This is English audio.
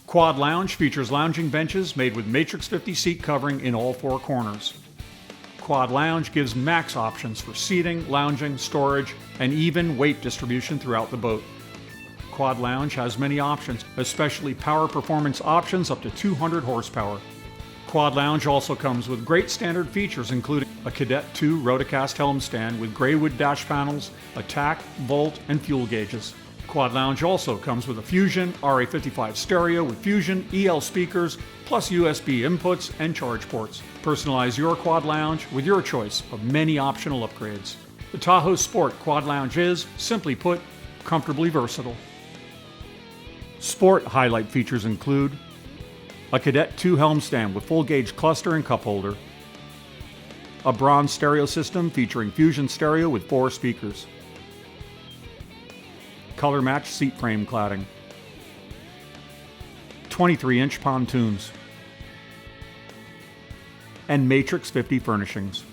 Quad Lounge features lounging benches made with Matrix 50 seat covering in all four corners. Quad Lounge gives max options for seating, lounging, storage, and even weight distribution throughout the boat. Quad Lounge has many options, especially power performance options up to 200 horsepower. Quad Lounge also comes with great standard features including a Cadet 2 Rotocast helm stand with gray wood dash panels, a tack, volt, and fuel gauges. Quad Lounge also comes with a Fusion RA55 stereo with Fusion EL speakers, plus USB inputs and charge ports. Personalize your Quad Lounge with your choice of many optional upgrades. The Tahoe Sport Quad Lounge is, simply put, comfortably versatile. Sport highlight features include a Cadet 2 helm stand with full gauge cluster and cup holder, a bronze stereo system featuring Fusion stereo with 4 speakers, color matched seat frame cladding, 23-inch pontoons, and Matrix 50 furnishings.